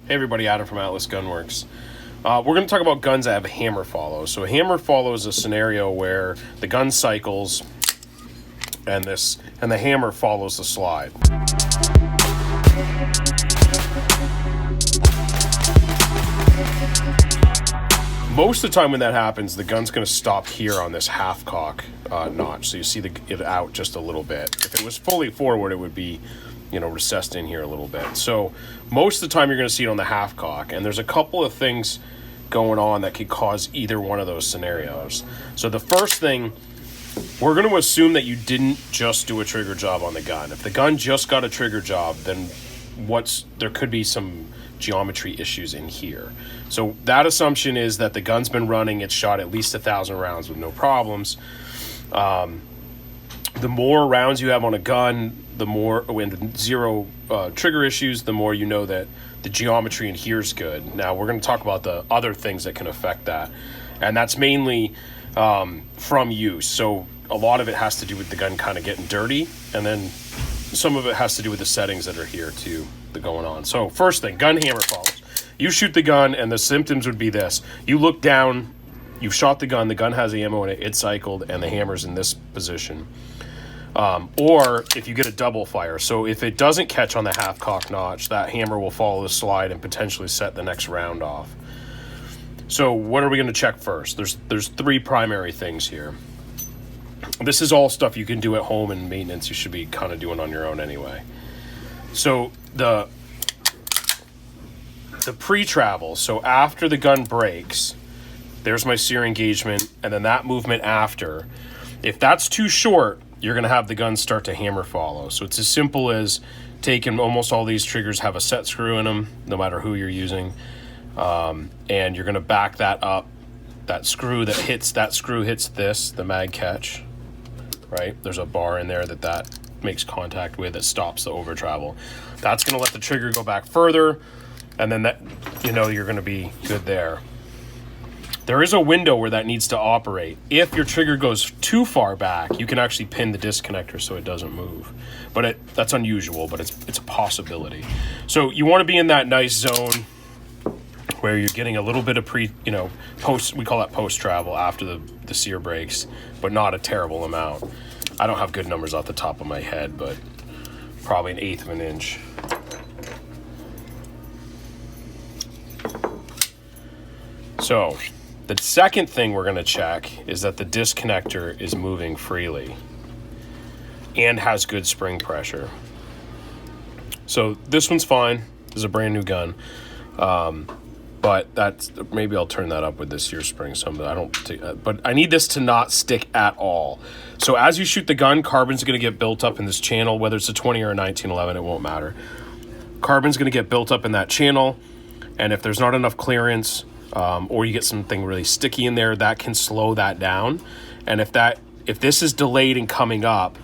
Hey everybody, Adam from Atlas Gunworks. We're going to talk about guns that have a hammer follow. So a hammer follow is a scenario where the gun cycles and the hammer follows the slide. Most of the time when that happens, the gun's going to stop here on this half cock notch. So you see it out just a little bit. If it was fully forward, it would be, recessed in here a little bit. So most of the time you're going to see it on the half cock, and there's a couple of things going on that could cause either one of those scenarios. So the first thing, we're going to assume that you didn't just do a trigger job on the gun. If the gun just got a trigger job, then there could be some geometry issues in here. So that assumption is that the gun's been running, it's shot at least 1,000 rounds with no problems. The more rounds you have on a gun, the more, when zero trigger issues, the more you know that the geometry in here is good. Now we're going to talk about the other things that can affect that, and that's mainly from use. So a lot of it has to do with the gun kind of getting dirty, and then some of it has to do with the settings that are here too that going on. So first thing, gun hammer follows. You shoot the gun, and the symptoms would be this: you look down, you've shot the gun has ammo in it, it's cycled, and the hammer's in this position. Or if you get a double fire, so if it doesn't catch on the half cock notch, that hammer will follow the slide and potentially set the next round off. So what are we going to check first? There's three primary things here. This is all stuff you can do at home, and maintenance you should be kind of doing on your own anyway. So the pre-travel, so after the gun breaks, there's my sear engagement, and then that movement after. If that's too short, you're going to have the gun start to hammer follow. So it's as simple as taking, almost all these triggers have a set screw in them, no matter who you're using. And you're going to back that up. That screw hits this, the mag catch, right? There's a bar in there that makes contact with, that stops the over travel. That's going to let the trigger go back further, and then that, you're going to be good there. There is a window where that needs to operate. If your trigger goes too far back, you can actually pin the disconnector so it doesn't move. But that's unusual, but it's a possibility. So you want to be in that nice zone where you're getting a little bit of post, we call that post-travel after the sear breaks, but not a terrible amount. I don't have good numbers off the top of my head, but probably 1/8 of an inch. So the second thing we're going to check is that the disconnector is moving freely and has good spring pressure. So this one's fine. This is a brand new gun. But maybe I'll turn that up with this year's spring some. But I need this to not stick at all. So as you shoot the gun, carbon's going to get built up in this channel, whether it's a 20 or a 1911, it won't matter. Carbon's going to get built up in that channel, and if there's not enough clearance, or you get something really sticky in there, that can slow that down. And if this is delayed in coming up,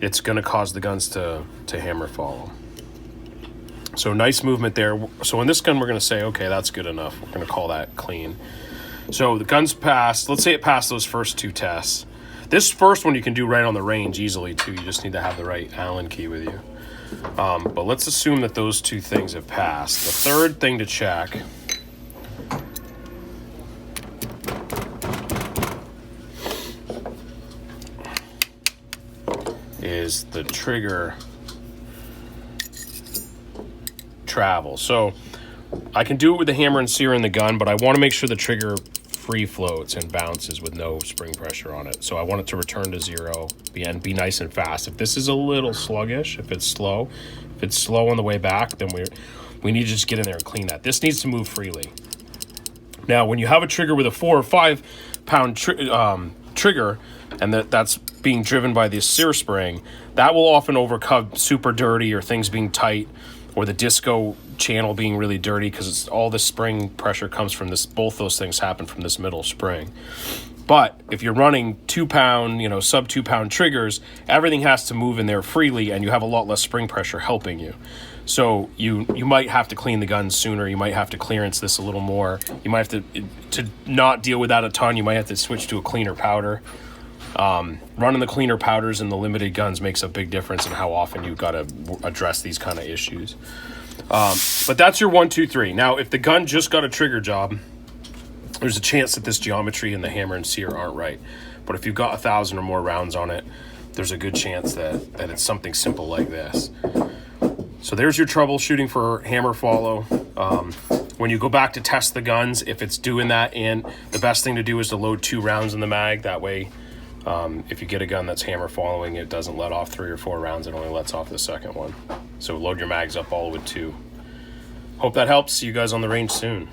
it's going to cause the guns to hammer follow. So nice movement there. So in this gun, we're going to say, okay, that's good enough. We're going to call that clean. So the gun's passed. Let's say it passed those first two tests. This first one you can do right on the range easily too. You just need to have the right Allen key with you. But let's assume that those two things have passed. The third thing to check is the trigger travel. So I can do it with the hammer and sear in the gun, but I want to make sure the trigger free floats and bounces with no spring pressure on it. So I want it to return to zero and be nice and fast. If this is a little sluggish, if it's slow on the way back, then we need to just get in there and clean that. This needs to move freely. Now, when you have a trigger with a 4 or 5 pound trigger, and that's being driven by the sear spring, that will often overcome super dirty or things being tight, or the disco channel being really dirty, because all the spring pressure comes from this. Both those things happen from this middle spring. But if you're running 2 pound, sub 2 pound triggers, everything has to move in there freely, and you have a lot less spring pressure helping you. So you might have to clean the gun sooner. You might have to clearance this a little more. You might have to not deal with that a ton. You might have to switch to a cleaner powder. Running the cleaner powders in the limited guns makes a big difference in how often you've got to address these kind of issues. But that's your 1, 2, 3. Now, if the gun just got a trigger job, there's a chance that this geometry and the hammer and sear aren't right. But if you've got 1,000 or more rounds on it, there's a good chance that it's something simple like this. So there's your troubleshooting for hammer follow. When you go back to test the guns, if it's doing that, and the best thing to do is to load 2 rounds in the mag. That way, if you get a gun that's hammer following, it doesn't let off 3 or 4 rounds. It only lets off the second one. So load your mags up all with 2. Hope that helps. See you guys on the range soon.